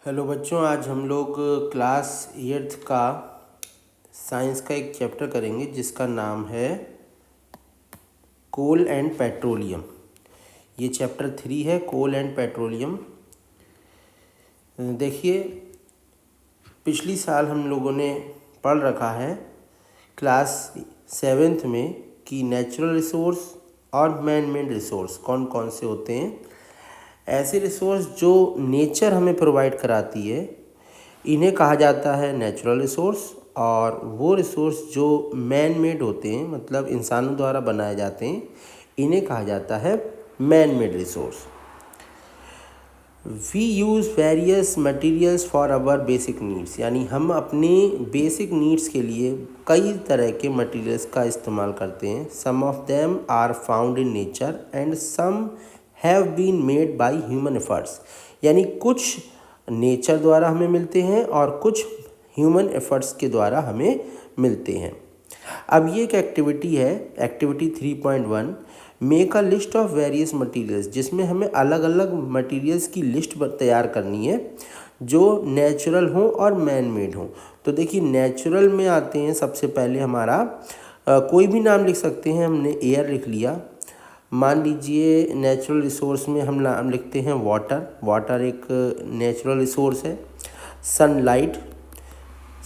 Hello बच्चों, आज हम लोग क्लास 8th का साइंस का एक चैप्टर करेंगे जिसका नाम है कोल एंड पेट्रोलियम। ये चैप्टर 3 है, कोल एंड पेट्रोलियम। देखिए, पिछली साल हम लोगों ने पढ़ रखा है क्लास 7th में कि नेचुरल रिसोर्स और मैन मेड रिसोर्स कौन कौन से होते हैं। ऐसे रिसोर्स जो नेचर हमें प्रोवाइड कराती है इन्हें कहा जाता है नेचुरल रिसोर्स, और वो रिसोर्स जो मैन मेड होते हैं मतलब इंसानों द्वारा बनाए जाते हैं इन्हें कहा जाता है man made resource. We use various materials for our basic needs, यानी हम अपने बेसिक नीड्स के लिए कई तरह के मटेरियल्स का इस्तेमाल करते हैं। Some of them are found in nature and some have been made by human efforts, यानी कुछ नेचर द्वारा हमें मिलते हैं और कुछ ह्यूमन एफर्ट्स के द्वारा हमें मिलते हैं। अब ये एक एक्टिविटी है, activity 3.1, make a list of various materials, जिसमें हमें अलग अलग मटेरियल्स की लिस्ट तैयार करनी है जो नेचुरल हो और मैन मेड हो। तो देखिए, नेचुरल में आते हैं सबसे पहले हमारा कोई भी नाम लिख सकते हैं। हमने एयर लिख लिया, मान लीजिए नेचुरल रिसोर्स में हम नाम लिखते हैं वाटर। वाटर एक नेचुरल रिसोर्स है। सनलाइट,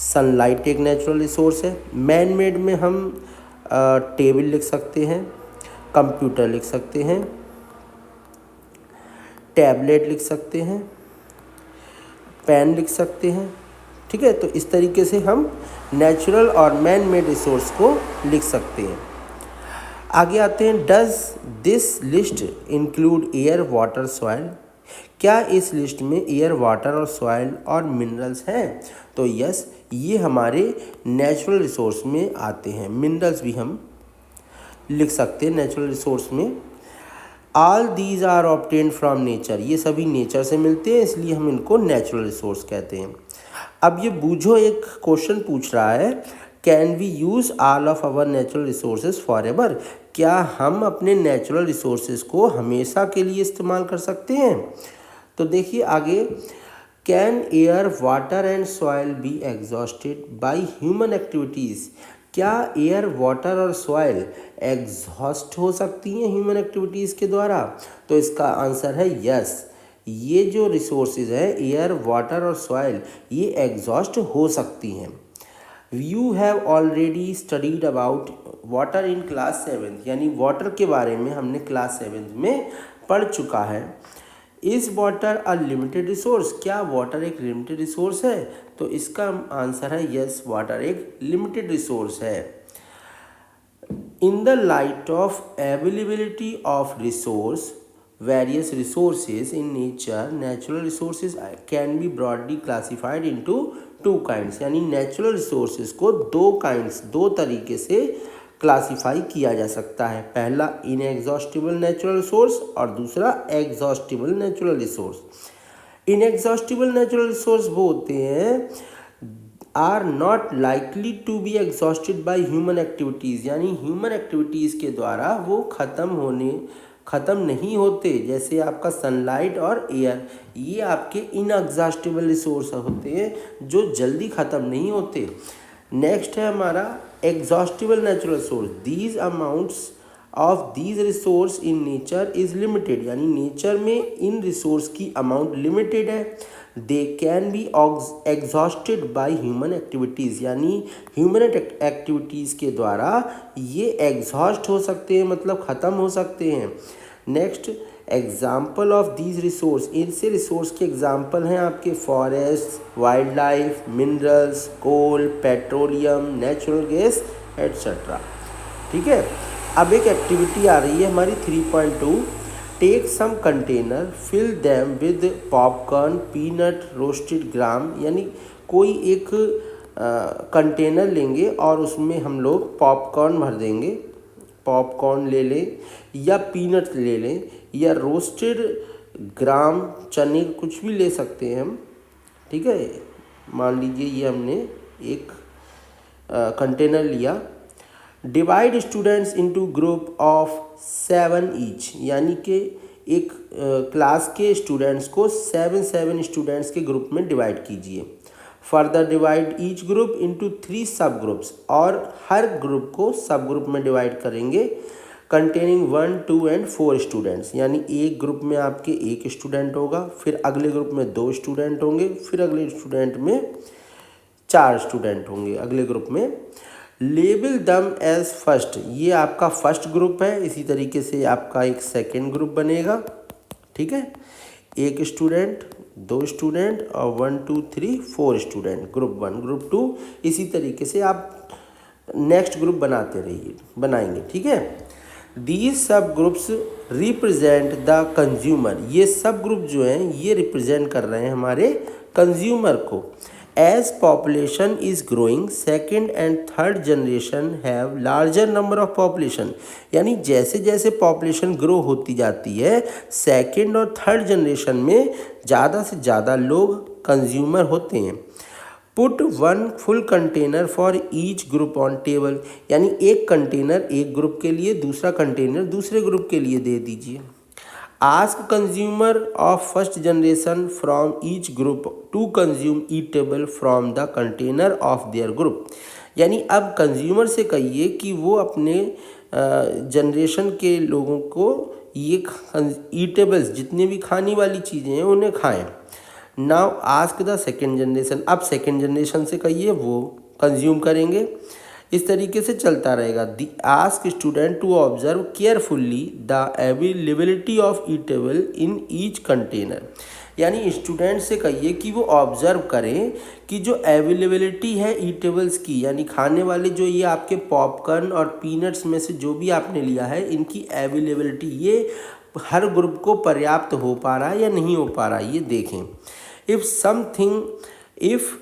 सनलाइट एक नेचुरल रिसोर्स है। मैन मेड में हम टेबल लिख सकते हैं, कंप्यूटर लिख सकते हैं, टैबलेट लिख सकते हैं, पेन लिख सकते हैं। ठीक है, तो इस तरीके से हम नेचुरल और मैन मेड रिसोर्स को लिख सकते हैं। आगे आते हैं, does this list include air water soil, क्या इस लिस्ट में एयर वाटर और सॉइल और मिनरल्स हैं? तो यस, ये हमारे नेचुरल रिसोर्स में आते हैं। मिनरल्स भी हम लिख सकते हैं नेचुरल रिसोर्स में। All these are obtained from nature, ये सभी नेचर से मिलते हैं, इसलिए हम इनको नेचुरल रिसोर्स कहते हैं। अब ये बूझो एक क्वेश्चन पूछ रहा है, can we use all of our natural resources forever, क्या हम अपने नेचुरल रिसोर्सेज को हमेशा के लिए इस्तेमाल कर सकते हैं? तो देखिए आगे, can air water and soil be exhausted by human activities, क्या एयर वाटर और सॉइल एग्जॉस्ट हो सकती हैं ह्यूमन एक्टिविटीज़ के द्वारा? तो इसका आंसर है यस, ये जो रिसोर्सेज है एयर वाटर और सॉइल ये एग्जॉस्ट हो सकती हैं। You have already studied about water in class 7th, यानी वाटर के बारे में हमने क्लास 7th में पढ़ चुका है। Is water a limited resource, क्या वाटर एक लिमिटेड रिसोर्स है? तो इसका आंसर है यस, वाटर एक लिमिटेड रिसोर्स है। In the light of availability of resource various resources in nature, natural resources can be broadly classified into two kinds, यानी natural resources को दो तरीके से क्लासिफाई किया जा सकता है। पहला इनएग्जॉस्टिबल नेचुरल रिसोर्स और दूसरा exhaustible natural resource. Inexhaustible natural resource वो होते हैं are not likely to be exhausted by human activities, यानी ह्यूमन एक्टिविटीज़ के द्वारा वो ख़त्म नहीं होते। जैसे आपका सनलाइट और एयर, ये आपके इनएग्जॉस्टिबल रिसोर्स होते हैं जो जल्दी ख़त्म नहीं होते। नेक्स्ट है हमारा exhaustible natural resource, these amounts of these resource in nature is limited, यानी नेचर में इन रिसोर्स की अमाउंट लिमिटेड है। They can be exhausted by human activities, यानी ह्यूमन एक्टिविटीज़ के द्वारा ये एग्जॉस्ट हो सकते हैं, मतलब ख़त्म हो सकते हैं। Next, example of these resource, इनसे रिसोर्स के एग्जाम्पल हैं आपके फॉरेस्ट, वाइल्ड लाइफ, मिनरल्स, कोल, पेट्रोलियम, नेचुरल गैस एट्सेट्रा। ठीक है, अब एक एक्टिविटी आ रही है हमारी 3.2, take some container, fill them with popcorn, peanut, roasted gram, यानी कोई एक कंटेनर लेंगे और उसमें हम लोग पॉपकॉर्न भर देंगे। पॉपकॉर्न ले लें या पीनट ले लें या रोस्टेड ग्राम, चने, कुछ भी ले सकते हैं हम। ठीक है, मान लीजिए ये हमने एक कंटेनर लिया। Divide students into group of 7 each, यानी कि एक क्लास के स्टूडेंट्स को 7 स्टूडेंट्स के ग्रुप में डिवाइड कीजिए। Further divide each group into 3 सब ग्रुप्स, और हर ग्रुप को सब ग्रुप में डिवाइड करेंगे कंटेनिंग 1, 2 एंड 4 स्टूडेंट्स। यानी एक ग्रुप में आपके एक स्टूडेंट होगा, फिर अगले ग्रुप में 2 स्टूडेंट होंगे, फिर अगले स्टूडेंट में 4 स्टूडेंट होंगे अगले ग्रुप में। लेबल दम एज फर्स्ट, ये आपका फर्स्ट ग्रुप है। इसी तरीके से आपका एक सेकेंड ग्रुप बनेगा, ठीक है। एक स्टूडेंट, 2 स्टूडेंट और 1, 2, 3, 4 स्टूडेंट, ग्रुप 1, ग्रुप 2। इसी तरीके से आप नेक्स्ट ग्रुप बनाएंगे, ठीक है। These sub groups represent the consumer, ये सब ग्रुप जो हैं ये रिप्रेजेंट कर रहे हैं हमारे कंज्यूमर को। As population is growing, second and third generation have larger number of population, यानी जैसे जैसे पॉपुलेशन ग्रो होती जाती है सेकेंड और थर्ड जनरेशन में ज़्यादा से ज़्यादा लोग कंज्यूमर होते हैं। Put 1 full container for each group on table, यानी एक कंटेनर एक ग्रुप के लिए, दूसरा कंटेनर दूसरे ग्रुप के लिए दे दीजिए। Ask consumer of first generation from each group to consume eatable from the container of their group, यानी अब कंज्यूमर से कहिए कि वो अपने जनरेशन के लोगों को ये ईटेबल्स, जितनी भी खाने वाली चीज़ें हैं उन्हें खाएं। Now ask the second generation, अब सेकेंड जनरेशन से कहिए वो कंज्यूम करेंगे। इस तरीके से चलता रहेगा। The ask student to observe carefully the availability of eatable in each container, यानी स्टूडेंट से कहिए कि वो ऑब्जर्व करें कि जो अवेलेबिलिटी है ईटेबल्स की, यानी खाने वाले जो ये आपके पॉपकॉर्न और पीनट्स में से जो भी आपने लिया है, इनकी अवेलेबिलिटी ये हर ग्रुप को पर्याप्त हो पा रहा है या नहीं हो पा रहा है, ये देखें। If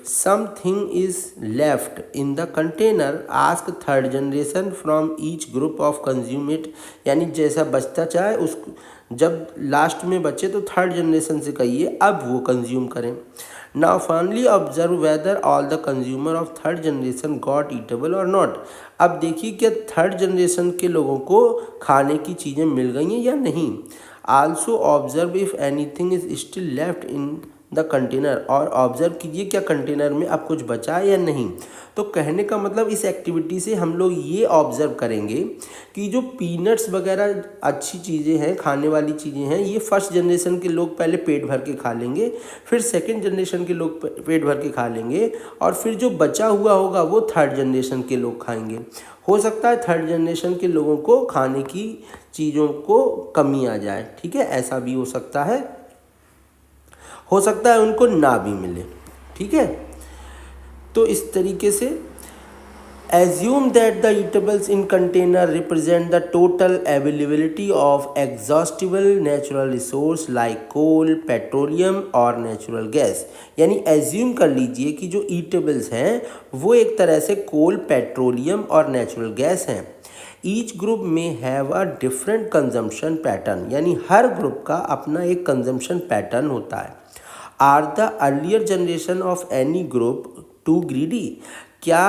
something is left in the container, ask third generation from each group of consume it, यानी जैसा बचता चाहे उसको, जब लास्ट में बचे तो थर्ड जनरेशन से कहिए अब वो कंज्यूम करें। Now finally observe whether all the consumer of third generation got eatable or not, अब देखिए क्या थर्ड जनरेशन के लोगों को खाने की चीज़ें मिल गई हैं या नहीं। Also observe if anything is still left in the container, और ऑब्जर्व कीजिए क्या कंटेनर में अब कुछ बचा है या नहीं। तो कहने का मतलब इस एक्टिविटी से हम लोग ये ऑब्जर्व करेंगे कि जो पीनट्स वगैरह अच्छी चीज़ें हैं, खाने वाली चीज़ें हैं, ये फर्स्ट जनरेशन के लोग पहले पेट भर के खा लेंगे, फिर सेकंड जनरेशन के लोग पेट भर के खा लेंगे, और फिर जो बचा हुआ होगा वो थर्ड जनरेशन के लोग खाएंगे। हो सकता है थर्ड जनरेशन के लोगों को खाने की चीज़ों को कमी आ जाए, ठीक है, ऐसा भी हो सकता है उनको ना भी मिले, ठीक है। तो इस तरीके से assume that the eatables in container represent the total availability of exhaustible natural resource like coal, petroleum और नेचुरल गैस, यानी एज्यूम कर लीजिए कि जो ईटेबल्स हैं वो एक तरह से कोल, पेट्रोलियम और नेचुरल गैस हैं। ईच ग्रुप में have a different consumption pattern, यानी हर ग्रुप का अपना एक कंजम्पशन पैटर्न होता है। Are the earlier generation of any group too greedy, क्या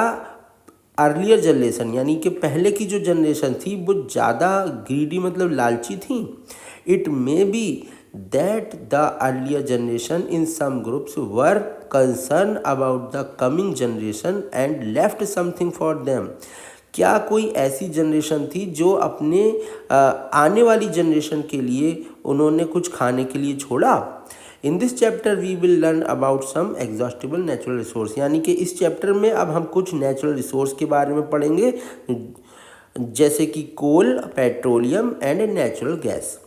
अर्लियर जनरेशन यानी कि पहले की जो जनरेशन थी वो ज़्यादा ग्रीडी मतलब लालची थी। It may be that the earlier generation in some groups were concern about the coming generation and left something for them, क्या कोई ऐसी जनरेशन थी जो अपने आने वाली जनरेशन के लिए उन्होंने कुछ खाने के लिए छोड़ा। In this chapter we will learn about some exhaustible natural resource, यानी कि इस चैप्टर में अब हम कुछ नेचुरल रिसोर्स के बारे में पढ़ेंगे, जैसे कि coal, petroleum and natural gas.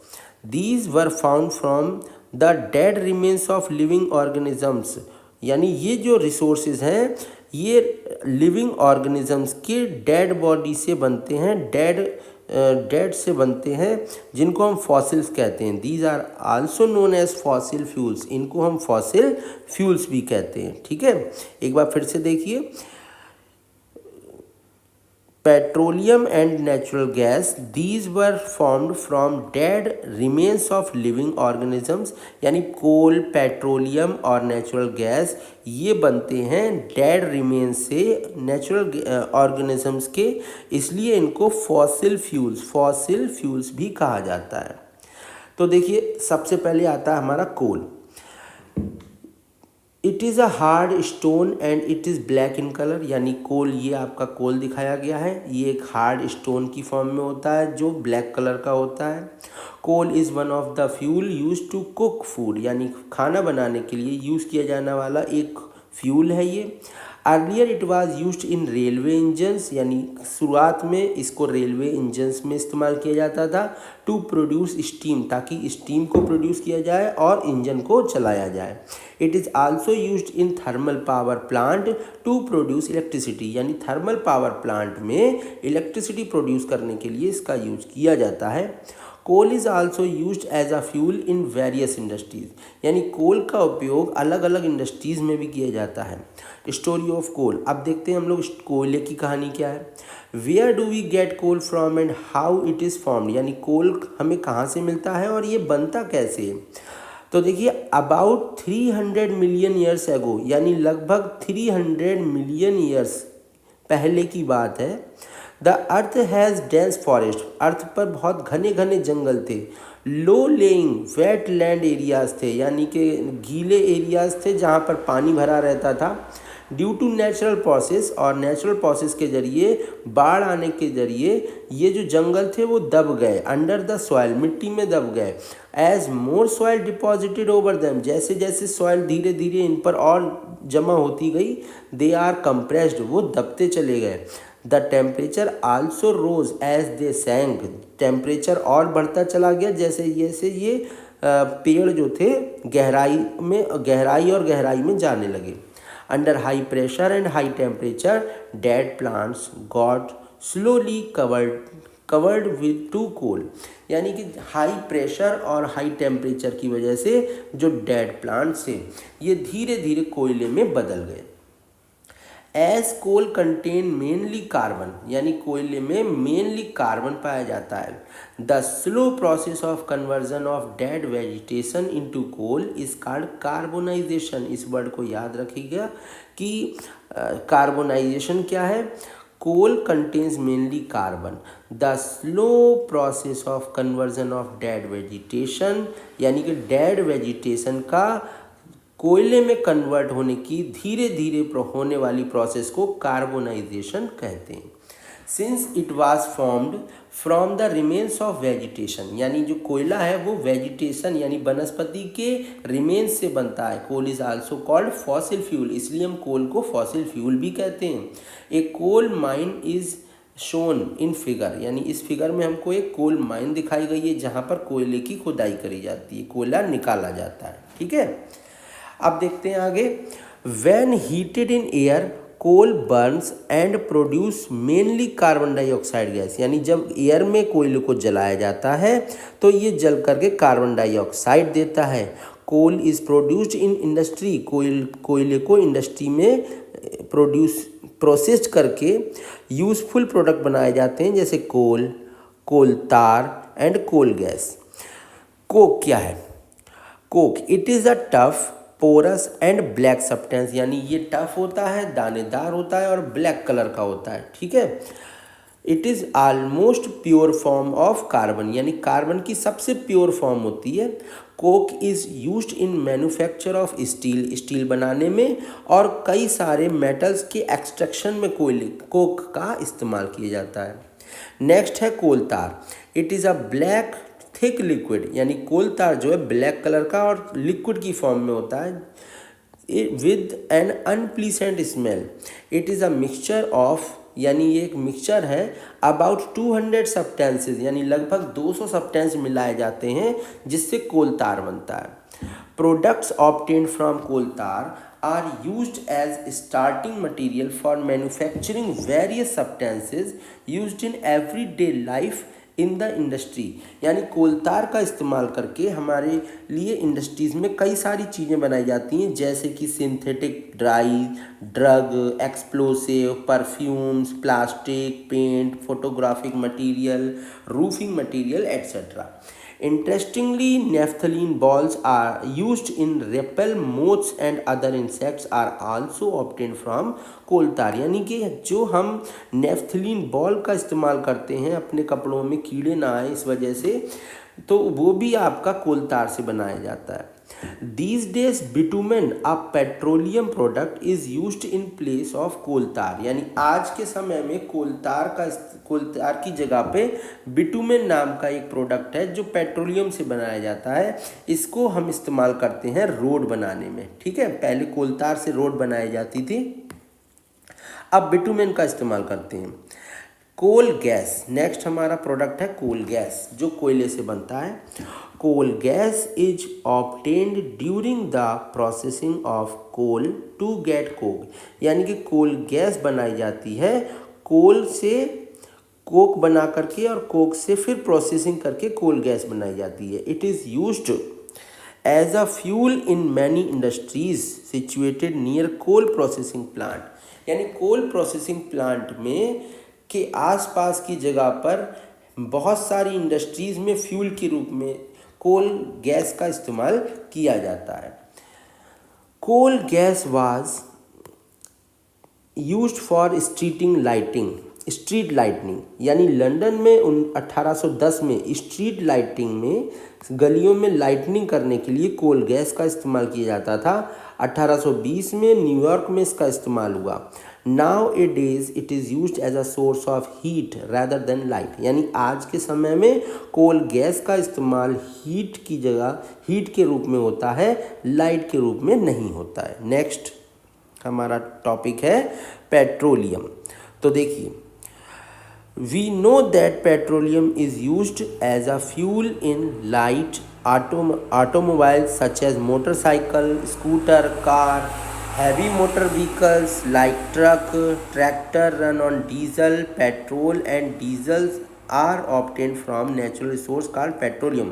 These were found from the dead remains of living organisms, यानी ये जो रिसोर्सेज हैं ये लिविंग ऑर्गेनिजम्स के डेड बॉडी से बनते हैं, डेड से बनते हैं, जिनको हम फॉसिल्स कहते हैं। These are also known as fossil fuels, इनको हम फॉसिल फ्यूल्स भी कहते हैं, ठीक है। एक बार फिर से देखिए, petroleum and natural gas, these were formed from dead remains of living organisms, यानी कोल, पेट्रोलियम और नेचुरल गैस ये बनते हैं डेड रिमेन्स से नेचुरल ऑर्गेनिजम्स के, इसलिए इनको फॉसिल फ्यूल्स भी कहा जाता है। तो देखिए सबसे पहले आता है हमारा coal. It is a hard stone and it is black in colour, यानी कोल, ये आपका कोल दिखाया गया है, ये एक हार्ड स्टोन की फॉर्म में होता है जो ब्लैक कलर का होता है। Coal is one of the fuel use to cook food, यानी खाना बनाने के लिए यूज़ किया जाने वाला एक फ्यूल है ये। Earlier it was used in railway engines, यानी शुरुआत में इसको रेलवे इंजन्स में इस्तेमाल किया जाता था, टू प्रोड्यूस स्टीम, ताकि स्टीम को प्रोड्यूस किया जाए और इंजन को चलाया जाए। It is also used in thermal power plant to produce electricity, यानी थर्मल पावर प्लांट में इलेक्ट्रिसिटी प्रोड्यूस करने के लिए इसका यूज किया जाता है। Coal is also used as a fuel in various industries, यानी कोल का उपयोग अलग अलग इंडस्ट्रीज़ में भी किया जाता है। स्टोरी ऑफ कोल, अब देखते हैं हम लोग कोयले की कहानी क्या है। Where do we get coal from and how it is formed, यानी कोल हमें कहाँ से मिलता है और ये बनता कैसे है। तो देखिए अबाउट 300 मिलियन ईयर्स एगो, यानी लगभग 300 मिलियन ईयर्स पहले की बात है। The earth has dense forest, earth पर बहुत घने घने जंगल थे। Low lying wet land areas थे, यानी कि गीले एरियाज थे जहाँ पर पानी भरा रहता था। ड्यू टू नेचुरल प्रोसेस, और नेचुरल प्रोसेस के जरिए, बाढ़ आने के जरिए ये जो जंगल थे वो दब गए, अंडर द सॉइल, मिट्टी में दब गए। एज मोर सॉइल डिपॉजिटेड ओवर देम, जैसे जैसे सॉइल धीरे धीरे इन पर और जमा होती गई, दे आर कंप्रेस्ड, वो दबते चले गए। The temperature also rose as they sank, temperature और बढ़ता चला गया जैसे जैसे ये पेड़ जो थे गहराई में जाने लगे। Under high pressure and high temperature dead plants got slowly covered with to coal, यानी कि हाई प्रेशर और हाई टेम्परेचर की वजह से जो डेड प्लांट्स थे ये धीरे धीरे कोयले में बदल गए। As coal contain mainly carbon, यानी कोयले में मेनली कार्बन पाया जाता है। The slow process of conversion of dead vegetation into coal is called carbonization. इस वर्ड को याद रखिएगा कि कार्बोनाइजेशन क्या है। Coal contains mainly carbon. The slow process of conversion of dead vegetation, यानी कि डेड वेजिटेशन का कोयले में कन्वर्ट होने की धीरे धीरे होने वाली प्रोसेस को कार्बोनाइजेशन कहते हैं। Since it was formed from the remains of vegetation, यानी जो कोयला है वो वेजिटेशन यानी वनस्पति के रिमेन्स से बनता है। Coal is also called fossil fuel, इसलिए हम कोल को फॉसिल फ्यूल भी कहते हैं। A coal mine is shown in figure, यानी इस फिगर में हमको एक कोल माइन दिखाई गई है जहाँ पर कोयले की खुदाई करी जाती है, कोयला निकाला जाता है। ठीक है, अब देखते हैं आगे। When heated in air coal burns and produce mainly carbon dioxide gas, यानी जब एयर में कोयले को जलाया जाता है तो ये जल करके कार्बन डाइऑक्साइड देता है। Coal is produced in industry, कोयले को इंडस्ट्री में प्रोसेस्ड करके यूजफुल प्रोडक्ट बनाए जाते हैं, जैसे कोल तार एंड कोल गैस। कोक क्या है? Coke it is a tough porous and black substance, यानी ये टफ होता है, दानेदार होता है और ब्लैक कलर का होता है। ठीक है, it is almost pure form of carbon, यानी कार्बन की सबसे प्योर फॉर्म होती है। Coke is used in manufacture of steel, steel बनाने में और कई सारे मेटल्स के एक्सट्रैक्शन में कोक का इस्तेमाल किया जाता है। नेक्स्ट है कोल तार। It is a black thick liquid, यानी कोल तार जो है ब्लैक कलर का और लिक्विड की फॉर्म में होता है with an unpleasant smell. It is a mixture of, यानी ये एक मिक्सचर है अबाउट 200 सब्सटेंसेस, यानी लगभग 200 सब्सटेंस मिलाए जाते हैं जिससे कोल तार बनता है। Products obtained from coal tar are used as starting material for manufacturing various substances used in everyday life in the industry, यानी कोलतार का इस्तेमाल करके हमारे लिए इंडस्ट्रीज़ में कई सारी चीज़ें बनाई जाती हैं, जैसे कि synthetic dye, drug, explosive, perfumes, plastic, paint, photographic material, roofing material etcetera. Interestingly, naphthalene balls are used in repel moths and other insects are also obtained from coal tar, यानी कि जो हम नेफ्थलीन बॉल का इस्तेमाल करते हैं अपने कपड़ों में कीड़े ना आए इस वजह से, तो वो भी आपका कोल तार से बनाया जाता है। These days bitumen a petroleum product is used in place of कोल तार, यानी आज के समय में कोल तार की जगह पे बिटुमेन नाम का एक प्रोडक्ट है जो पेट्रोलियम से बनाया जाता है। इसको हम इस्तेमाल करते हैं रोड बनाने में। ठीक है, पहले कोल तार से रोड बनाई जाती थी, अब बिटुमेन का इस्तेमाल करते हैं। कोल गैस, नेक्स्ट हमारा प्रोडक्ट है कोल गैस जो कोयले से बनता है। Coal gas is obtained during the processing of coal to get coke, यानी कि कोल गैस बनाई जाती है कोल से कोक बना करके और कोक से फिर प्रोसेसिंग करके कोल गैस बनाई जाती है। It is used as a fuel in many industries situated near coal processing plant, यानी कोल प्रोसेसिंग प्लांट में के आसपास की जगह पर बहुत सारी इंडस्ट्रीज़ में फ्यूल के रूप में कोल गैस का इस्तेमाल किया जाता है। Coal gas was used for street lightning, यानी लंदन में 1810 में स्ट्रीट लाइटिंग में गलियों में लाइटनिंग करने के लिए कोल गैस का इस्तेमाल किया जाता था। 1820 में न्यूयॉर्क में इसका इस्तेमाल हुआ। Nowadays it is used as a source of heat rather than light, यानी आज के समय में कोल गैस का इस्तेमाल हीट की जगह हीट के रूप में होता है, लाइट के रूप में नहीं होता है। नेक्स्ट हमारा टॉपिक है पेट्रोलियम। तो देखिए, we know that petroleum is used as a fuel in light automobiles such as motorcycle, scooter, car, heavy motor vehicles like truck, tractor run on diesel, petrol and diesels are obtained from natural resource called petroleum,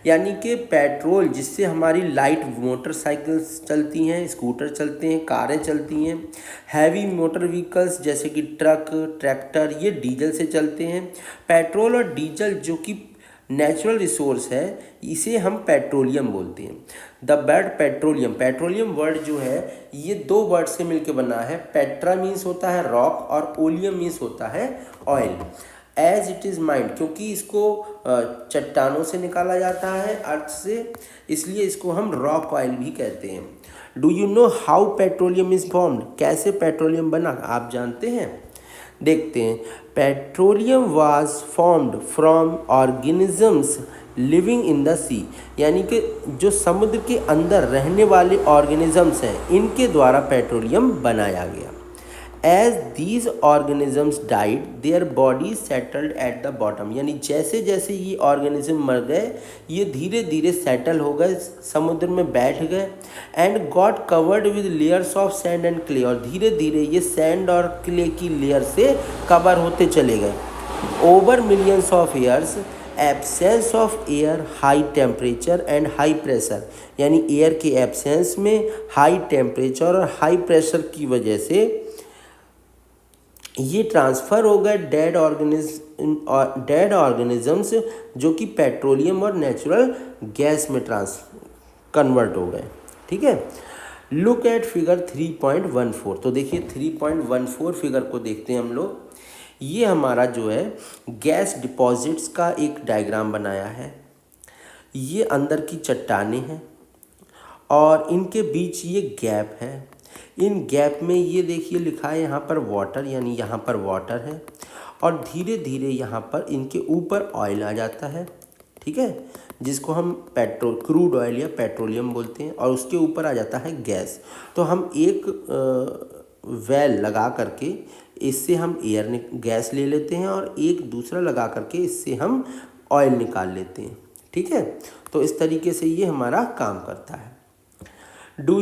यानी कि petrol जिससे हमारी light motorcycles चलती हैं, scooter चलते हैं, कारें चलती हैं, हैवी मोटर व्हीकल्स जैसे कि ट्रक, ट्रैक्टर, ये डीजल से चलते हैं। पेट्रोल और डीजल जो कि नेचुरल रिसोर्स है, इसे हम पेट्रोलियम बोलते हैं। द वर्ड पेट्रोलियम वर्ड जो है ये दो वर्ड से मिलकर बना है। पेट्रा मीन्स होता है रॉक और ओलियम मीन्स होता है oil. As it is mined, क्योंकि इसको चट्टानों से निकाला जाता है अर्थ से, इसलिए इसको हम रॉक ऑयल भी कहते हैं। Do you know how petroleum is formed, कैसे पेट्रोलियम बना आप जानते हैं? देखते हैं। Petroleum was formed from organisms living in the sea, यानी कि जो समुद्र के अंदर रहने वाले ऑर्गेनिजम्स हैं इनके द्वारा पेट्रोलियम बनाया गया। As these organisms died their bodies settled at the bottom, यानी जैसे जैसे ये ऑर्गेनिज्म मर गए ये धीरे धीरे सेटल हो गए, समुद्र में बैठ गए। And got covered with layers of sand and clay, और धीरे धीरे ये सैंड और क्ले की लेयर से कवर होते चले गए। Over millions of years absence of air, high temperature and high pressure, यानी एयर के एब्सेंस में हाई टेम्परेचर और हाई प्रेशर की वजह से ये ट्रांसफ़र हो गए डेड ऑर्गेनिजम्स जो कि पेट्रोलियम और नेचुरल गैस में कन्वर्ट हो गए। ठीक है, लुक एट फिगर 3.14। तो देखिए 3.14 फिगर को देखते हैं हम लोग। ये हमारा जो है गैस डिपॉजिट्स का एक डायग्राम बनाया है। ये अंदर की चट्टानें हैं और इनके बीच ये गैप है। इन गैप में ये देखिए लिखा है यहाँ पर वाटर, यानी यहाँ पर वाटर है और धीरे धीरे यहाँ पर इनके ऊपर ऑयल आ जाता है। ठीक है, जिसको हम क्रूड ऑयल या पेट्रोलियम बोलते हैं, और उसके ऊपर आ जाता है गैस। तो हम एक वेल लगा करके इससे हम गैस ले लेते हैं और एक दूसरा लगा करके इससे हम ऑयल निकाल लेते हैं। ठीक है, तो इस तरीके से ये हमारा काम करता है। Do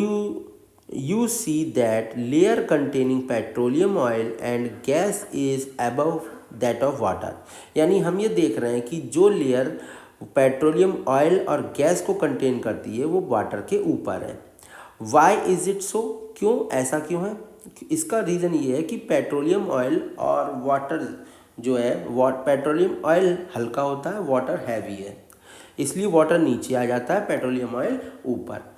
you see that layer containing petroleum oil and gas is above that of water, यानी हम ये देख रहे हैं कि जो लेयर पेट्रोलियम ऑयल और गैस को कंटेन करती है वो वाटर के ऊपर है। Why is it so, क्यों ऐसा क्यों है? इसका रीज़न ये है कि पेट्रोलियम ऑयल और वाटर जो है पेट्रोलियम ऑयल हल्का होता है, वाटर हैवी है, इसलिए वाटर नीचे आ जाता है, पेट्रोलियम ऑयल ऊपर।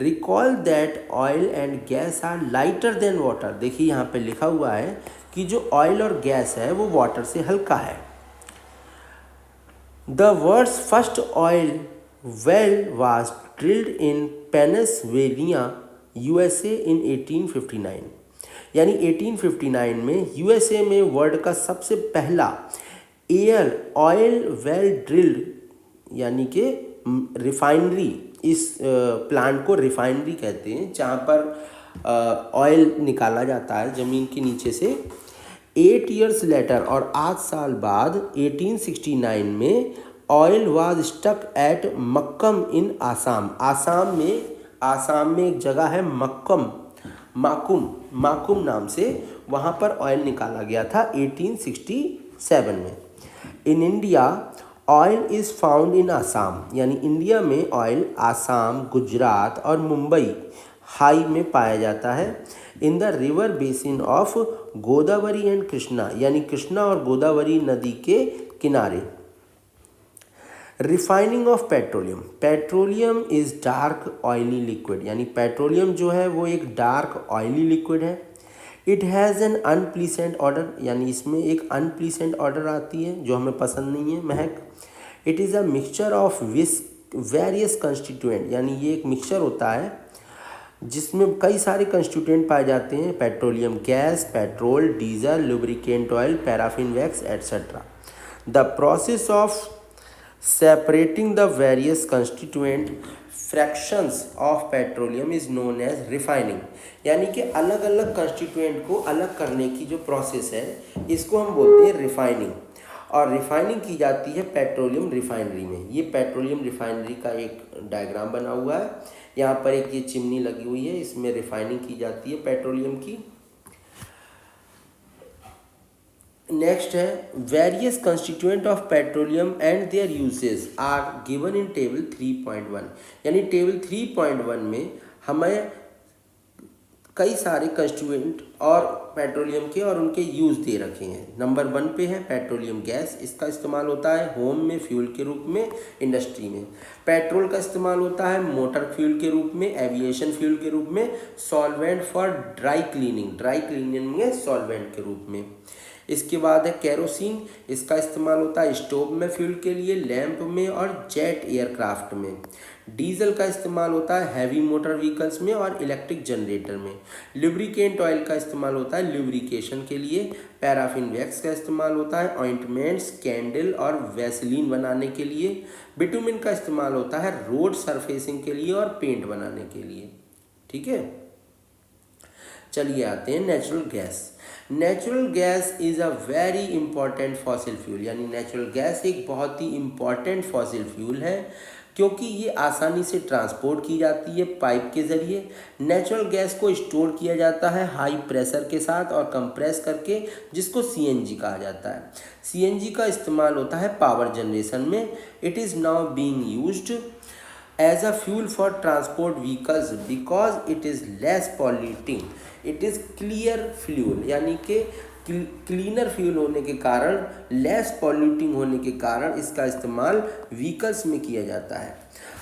Recall that oil and gas are lighter than water, देखिए यहाँ पे लिखा हुआ है कि जो ऑयल और गैस है वो वाटर से हल्का है। The world's first oil well was drilled in Pennsylvania USA in 1859। यानी 1859 में यूएसए में वर्ल्ड का सबसे पहला एयर ऑयल वेल ड्रिल्ड यानी कि रिफाइनरी, इस प्लांट को रिफाइनरी कहते हैं जहाँ पर ऑयल निकाला जाता है ज़मीन के नीचे से। 8 years लेटर और 8 साल बाद 1869 में ऑयल वाज स्टक एट मक्कम इन आसाम। आसाम में एक जगह है माकुम नाम से, वहाँ पर ऑयल निकाला गया था 1867 में। In India oil is found in Assam. यानी इंडिया में ऑयल आसाम, गुजरात और मुंबई हाई में पाया जाता है। In the river basin of Godavari and Krishna, यानी कृष्णा और गोदावरी नदी के किनारे। Refining of petroleum is dark oily liquid. यानी पेट्रोलियम जो है वो एक डार्क ऑयली लिक्विड है। It has an unpleasant order, यानी इसमें एक अनप्लीसेंट ऑर्डर आती है जो हमें पसंद नहीं है, महक। It is a mixture of various constituent, यानी ये एक मिक्सचर होता है जिसमें कई सारे कंस्टिट्यूएंट पाए जाते हैं। Petroleum gas, petrol, diesel, lubricant oil, paraffin wax etcetera. The process of separating the various constituent fractions of petroleum is known as refining. यानी कि अलग अलग कंस्टिट्यूएंट को अलग करने की जो प्रोसेस है इसको हम बोलते हैं रिफाइनिंग। और रिफाइनिंग की जाती है पेट्रोलियम रिफाइनरी में। ये पेट्रोलियम रिफाइनरी का एक डायग्राम बना हुआ है, यहाँ पर एक ये चिमनी लगी हुई है, इसमें रिफाइनिंग की जाती है पेट्रोलियम की। नेक्स्ट है various constituent of petroleum and their uses are given in table 3.1। यानी टेबल 3.1 में हमें कई सारे कंस्टिट्यूएंट और पेट्रोलियम के और उनके यूज़ दे रखे हैं। नंबर 1 पे है पेट्रोलियम गैस। इसका इस्तेमाल होता है होम में फ्यूल के रूप में, इंडस्ट्री में। पेट्रोल का इस्तेमाल होता है मोटर फ्यूल के रूप में, एविएशन फ्यूल के रूप में, सॉल्वेंट फॉर ड्राई क्लीनिंग में सॉल्वेंट के रूप में। इसके बाद है केरोसिन। इसका इस्तेमाल होता है स्टोव में फ्यूल के लिए, लैंप में और जेट एयरक्राफ्ट में। डीजल का इस्तेमाल होता है हैवी मोटर व्हीकल्स में और इलेक्ट्रिक जनरेटर में। लुब्रिकेंट ऑयल का इस्तेमाल होता है लुब्रिकेशन के लिए। पैराफिन वैक्स का इस्तेमाल होता है ऑइंटमेंट्स, कैंडल और वैसलीन बनाने के लिए। बिटुमिन का इस्तेमाल होता है रोड सरफेसिंग के लिए और पेंट बनाने के लिए। ठीक है, चलिए आते हैं natural gas. Natural gas is a very important fossil fuel. यानी नेचुरल गैस एक बहुत ही इम्पॉर्टेंट फॉसिल फ्यूल है क्योंकि ये आसानी से ट्रांसपोर्ट की जाती है पाइप के ज़रिए। नेचुरल गैस को स्टोर किया जाता है हाई प्रेशर के साथ और कंप्रेस करके, जिसको सीएनजी कहा जाता है। सीएनजी का इस्तेमाल होता है पावर जनरेशन में। It is now being used as a fuel for transport vehicles because it is less polluting. It is clear fuel, यानी कि क्लीनर फ्यूल होने के कारण, लेस पॉल्यूटिंग होने के कारण इसका इस्तेमाल व्हीकल्स में किया जाता है।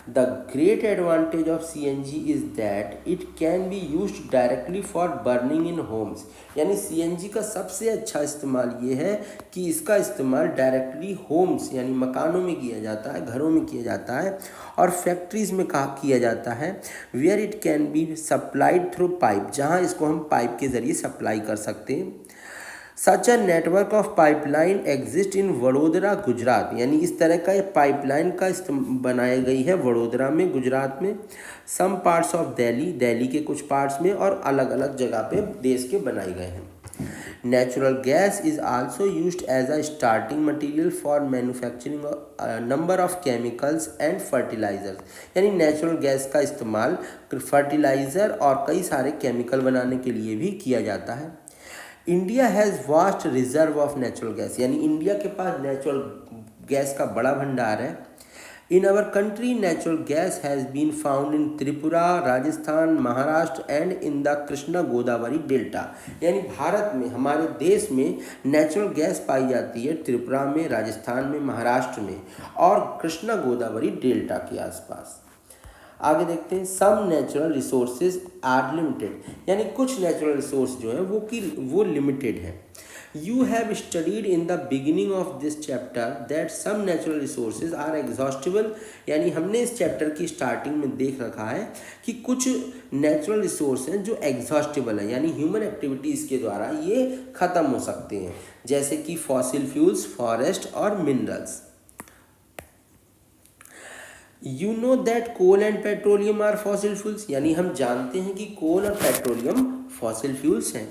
The great advantage of CNG is that it can be used directly for burning in Holmes. यानी सीएनजी का सबसे अच्छा इस्तेमाल ये है कि इसका इस्तेमाल डायरेक्टली होम्स यानी मकानों में किया जाता है, घरों में किया जाता है और फैक्ट्रीज़ में किया जाता है। Where it can be supplied through pipe, जहाँ इसको हम पाइप के ज़रिए सप्लाई कर सकते हैं। Such a network of pipeline exist in Vadodara Gujarat. यानी इस तरह का एक पाइपलाइन का बनाई गई है वडोदरा में, गुजरात में। सम पार्ट्स ऑफ दिल्ली के कुछ पार्ट्स में और अलग अलग जगह पे देश के बनाए गए हैं। Natural gas is also used as a starting material for manufacturing number of chemicals and fertilisers. यानी नेचुरल गैस का इस्तेमाल फर्टिलाइज़र और कई सारे केमिकल बनाने के लिए भी किया जाता है। India has vast reserve of natural gas. यानी इंडिया के पास नेचुरल गैस का बड़ा भंडार है। In our country natural gas has been found in Tripura, Rajasthan, Maharashtra and in the Krishna Godavari delta. यानी भारत में, हमारे देश में नेचुरल गैस पाई जाती है त्रिपुरा में, राजस्थान में, महाराष्ट्र में और कृष्णा गोदावरी डेल्टा के आसपास। आगे देखते हैं some natural resources are limited. यानी कुछ नेचुरल रिसोर्स जो है वो लिमिटेड है। You have studied in the beginning of this chapter that some natural resources are exhaustible, यानी हमने इस चैप्टर की स्टार्टिंग में देख रखा है कि कुछ नेचुरल रिसोर्स हैं जो एग्जॉस्टिबल है, यानी ह्यूमन एक्टिविटीज़ के द्वारा ये ख़त्म हो सकते हैं, जैसे कि फॉसिल फ्यूल्स, फॉरेस्ट और minerals. You know that coal and petroleum are fossil fuels, यानी हम जानते हैं कि कोल और पेट्रोलियम फॉसिल फ्यूल्स हैं।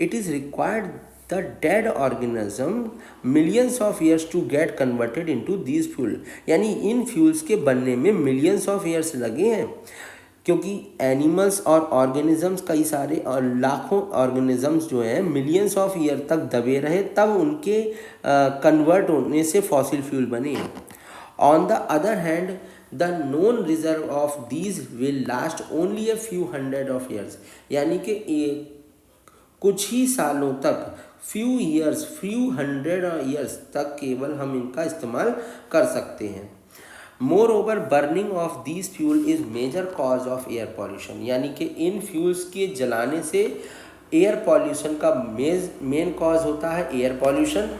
It is required the dead organism millions of years to get converted into these fuel, यानी इन फ्यूल्स के बनने में मिलियंस ऑफ ईयर्स लगे हैं, क्योंकि एनिमल्स और ऑर्गेनिजम्स कई सारे और लाखों ऑर्गेनिजम्स जो हैं मिलियंस ऑफ ईयर तक दबे रहे, तब उनके कन्वर्ट होने से फॉसिल फ्यूल बने। On the other hand the known reserve of these will last only a few hundred of years, यानी कि कुछ ही सालों तक, फ्यू हंड्रेड ईयर्स तक केवल हम इनका इस्तेमाल कर सकते हैं। Moreover burning of these fuel is major cause of air pollution, यानी कि इन फ्यूल्स के जलाने से एयर पॉल्यूशन का मेन कॉज होता है air pollution.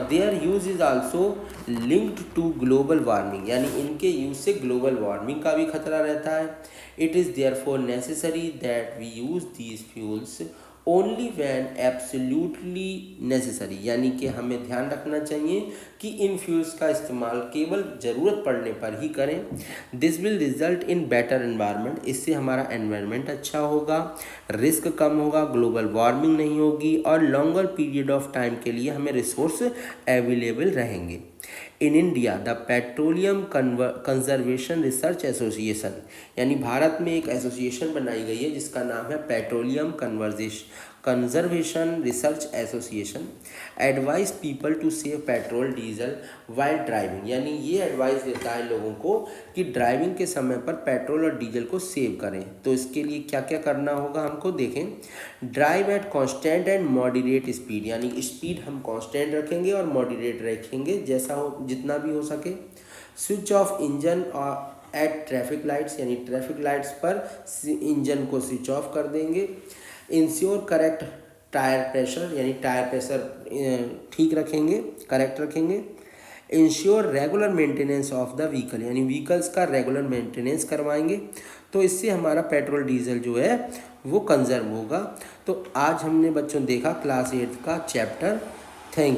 Their use is also linked to global warming, यानी इनके यूज से ग्लोबल वार्मिंग का भी खतरा रहता है। It is therefore necessary that we use these fuels only when absolutely necessary, यानी कि हमें ध्यान रखना चाहिए कि इन फ्यूल्स का इस्तेमाल केवल ज़रूरत पड़ने पर ही करें। This will result in better environment, इससे हमारा एनवायरनमेंट अच्छा होगा, रिस्क कम होगा, ग्लोबल वार्मिंग नहीं होगी और लॉन्गर पीरियड ऑफ टाइम के लिए हमें रिसोर्स अवेलेबल रहेंगे। In India the petroleum conservation research association, यानी भारत में एक एसोसिएशन बनाई गई है जिसका नाम है petroleum conservation research association, advise people to save petrol diesel while driving, यानी ये एडवाइस देता है लोगों को कि ड्राइविंग के समय पर पेट्रोल और डीजल को सेव करें। तो इसके लिए क्या क्या करना होगा हमको देखें। Drive at constant and moderate speed, यानी स्पीड हम कांस्टेंट रखेंगे और मॉडरेट रखेंगे, जैसा हो जितना भी हो सके। Switch off engine at traffic lights, यानी ट्रैफिक लाइट्स पर इंजन को स्विच ऑफ कर देंगे। इंश्योर करेक्ट टायर प्रेशर, यानी टायर प्रेशर ठीक रखेंगे, करेक्ट रखेंगे। Ensure regular maintenance of the vehicle, यानी व्हीकल्स का रेगुलर मेंटेनेंस करवाएंगे, तो इससे हमारा पेट्रोल डीजल जो है वो कंजर्व होगा। तो आज हमने बच्चों देखा क्लास 8 का चैप्टर